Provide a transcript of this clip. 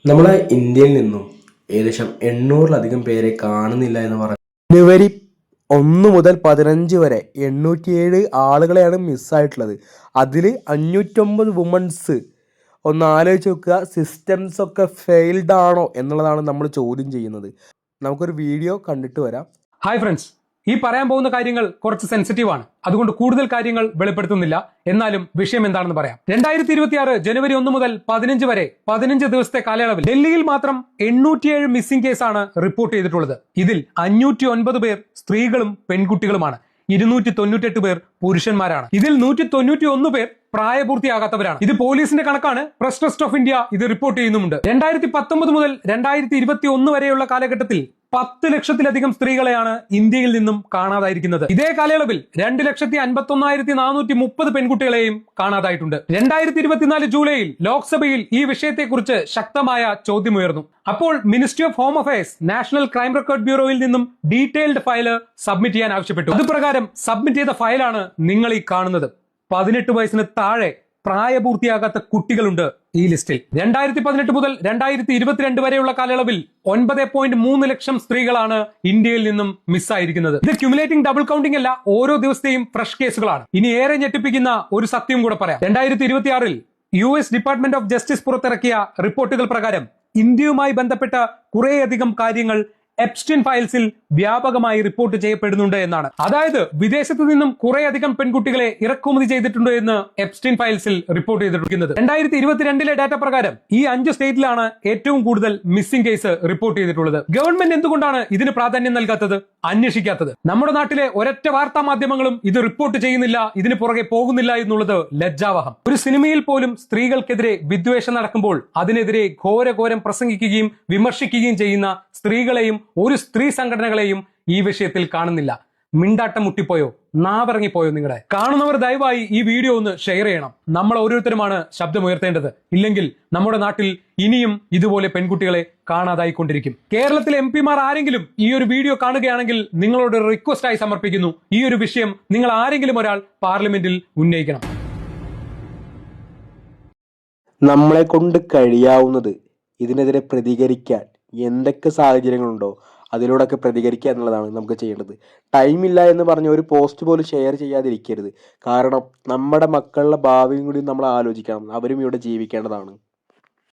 നമ്മളെ ഇന്ത്യയിൽ നിന്നും ഏകദേശം 800-ലധികം പേരെ കാണുന്നില്ല എന്ന് പറഞ്ഞു. ജനുവരി 1 മുതൽ 15 വരെ 807 ആളുകളെയാണ് മിസ്സായിട്ടുള്ളത്. അതിൽ 509 വുമൺസ്. ഒന്ന് ആലോചിച്ച് നോക്കുക, സിസ്റ്റംസ് ഒക്കെ ഫെയിൽഡ് ആണോ എന്നുള്ളതാണ് നമ്മൾ ചോദ്യം ചെയ്യുന്നത്. നമുക്കൊരു വീഡിയോ കണ്ടിട്ട് വരാം. ഹായ് ഫ്രണ്ട്സ്, ഈ പറയാൻ പോകുന്ന കാര്യങ്ങൾ കുറച്ച് സെൻസിറ്റീവ് ആണ്. അതുകൊണ്ട് കൂടുതൽ കാര്യങ്ങൾ വെളിപ്പെടുത്തുന്നില്ല. എന്നാലും വിഷയം എന്താണെന്ന് പറയാം. 2026 ജനുവരി 1 മുതൽ 15 വരെ 15 ദിവസത്തെ കാലയളവിൽ ഡൽഹിയിൽ മാത്രം 807 മിസ്സിംഗ് കേസാണ് റിപ്പോർട്ട് ചെയ്തിട്ടുള്ളത്. ഇതിൽ 509 പേർ സ്ത്രീകളും പെൺകുട്ടികളുമാണ്. 298 പേർ പുരുഷന്മാരാണ്. ഇതിൽ 191 പേർ പ്രായപൂർത്തിയാകാത്തവരാണ്. ഇത് പോലീസിന്റെ കണക്കാണ്. പ്രസ് ട്രസ്റ്റ് ഓഫ് ഇന്ത്യ ഇത് റിപ്പോർട്ട് ചെയ്യുന്നുമുണ്ട്. 2019 മുതൽ 2021 വരെയുള്ള കാലഘട്ടത്തിൽ 10 ലക്ഷത്തിലധികം സ്ത്രീകളെയാണ് ഇന്ത്യയിൽ നിന്നും കാണാതായിരിക്കുന്നത്. ഇതേ കാലയളവിൽ 2,51,430 പെൺകുട്ടികളെയും കാണാതായിട്ടുണ്ട്. 2024 ജൂലൈയിൽ ലോക്സഭയിൽ ഈ വിഷയത്തെക്കുറിച്ച് ശക്തമായ ചോദ്യമുയർന്നു. അപ്പോൾ ministry of home affairs national crime record ബ്യൂറോയിൽ നിന്നും ഡീറ്റെയിൽഡ് ഫയൽ സബ്മിറ്റ് ചെയ്യാൻ ആവശ്യപ്പെട്ടു. അതുപ്രകാരം സബ്മിറ്റ് ചെയ്ത ഫയലാണ് നിങ്ങൾ ഈ കാണുന്നത്. 18 വയസ്സിന് താഴെ പ്രായപൂർത്തിയാകാത്ത കുട്ടികളുണ്ട് ഈ ലിസ്റ്റിൽ. 2018 മുതൽ 2022 വരെയുള്ള കാലയളവിൽ 9.3 ലക്ഷം സ്ത്രീകളാണ് ഇന്ത്യയിൽ നിന്നും മിസ്സായിരിക്കുന്നത്. ഇത് ക്യുമുലേറ്റിംഗ് ഡബിൾ കൗണ്ടിംഗ് അല്ല, ഓരോ ദിവസത്തെയും ഫ്രഷ് കേസുകളാണ്. ഇനി ഏറെ ഞെട്ടിപ്പിക്കുന്ന ഒരു സത്യം കൂടെ പറയാം. 2026 US ഡിപ്പാർട്ട്മെന്റ് ഓഫ് ജസ്റ്റിസ് പുറത്തിറക്കിയ റിപ്പോർട്ടുകൾ പ്രകാരം ഇന്ത്യയുമായി ബന്ധപ്പെട്ട കുറേയധികം കാര്യങ്ങൾ എപ്സ്റ്റീൻ ഫയൽസിൽ വ്യാപകമായി റിപ്പോർട്ട് ചെയ്യപ്പെടുന്നുണ്ട് എന്നാണ്. അതായത് വിദേശത്ത് നിന്നും കുറേയധികം പെൺകുട്ടികളെ ഇറക്കുമതി ചെയ്തിട്ടുണ്ട് എന്ന് എപ്സ്റ്റീൻ ഫയൽസിൽ റിപ്പോർട്ട് ചെയ്തിരിക്കുന്നത്. 2022 ഡാറ്റ പ്രകാരം ഈ 5 സ്റ്റേറ്റിലാണ് ഏറ്റവും കൂടുതൽ മിസ്സിംഗ് കേസ് റിപ്പോർട്ട് ചെയ്തിട്ടുള്ളത്. ഗവൺമെന്റ് എന്തുകൊണ്ടാണ് ഇതിന് പ്രാധാന്യം നൽകാത്തത്, അന്വേഷിക്കാത്തത്? നമ്മുടെ നാട്ടിലെ ഒരൊറ്റ വാർത്താ മാധ്യമങ്ങളും ഇത് റിപ്പോർട്ട് ചെയ്യുന്നില്ല, ഇതിന് പുറകെ പോകുന്നില്ല എന്നുള്ളത് ലജ്ജാവഹം. ഒരു സിനിമയിൽ പോലും സ്ത്രീകൾക്കെതിരെ വിദ്വേഷം നടക്കുമ്പോൾ അതിനെതിരെ ഘോരഘോരം പ്രസംഗിക്കുകയും വിമർശിക്കുകയും ചെയ്യുന്ന സ്ത്രീകളെയും ഒരു സ്ത്രീ സംഘടനകളെയും ഈ വിഷയത്തിൽ കാണുന്നില്ല. മിണ്ടാട്ടം മുട്ടിപ്പോയോ, നാവിറങ്ങിപ്പോയോ നിങ്ങളുടെ? കാണുന്നവർ ദയവായി ഈ വീഡിയോ ഒന്ന് ഷെയർ ചെയ്യണം. നമ്മൾ ഓരോരുത്തരുമാണ് ശബ്ദമുയർത്തേണ്ടത്. ഇല്ലെങ്കിൽ നമ്മുടെ നാട്ടിൽ ഇനിയും ഇതുപോലെ പെൺകുട്ടികളെ കാണാതായിക്കൊണ്ടിരിക്കും. കേരളത്തിലെ MP-മാർ ആരെങ്കിലും ഈ ഒരു വീഡിയോ കാണുകയാണെങ്കിൽ നിങ്ങളോട് റിക്വസ്റ്റ് ആയി സമർപ്പിക്കുന്നു, ഈ ഒരു വിഷയം നിങ്ങൾ ആരെങ്കിലും ഒരാൾ പാർലമെന്റിൽ ഉന്നയിക്കണം. നമ്മളെ കൊണ്ട് കഴിയാവുന്നത് ഇതിനെതിരെ പ്രതികരിക്കാൻ എന്തൊക്കെ സാഹചര്യങ്ങളുണ്ടോ അതിലൂടെയൊക്കെ പ്രതികരിക്കുക എന്നുള്ളതാണ് നമുക്ക് ചെയ്യേണ്ടത്. ടൈമില്ല എന്ന് പറഞ്ഞ ഒരു പോസ്റ്റ് പോലും ഷെയർ ചെയ്യാതിരിക്കരുത്. കാരണം നമ്മുടെ മക്കളുടെ ഭാവിയും കൂടി നമ്മൾ ആലോചിക്കണം. അവരും ഇവിടെ ജീവിക്കേണ്ടതാണ്.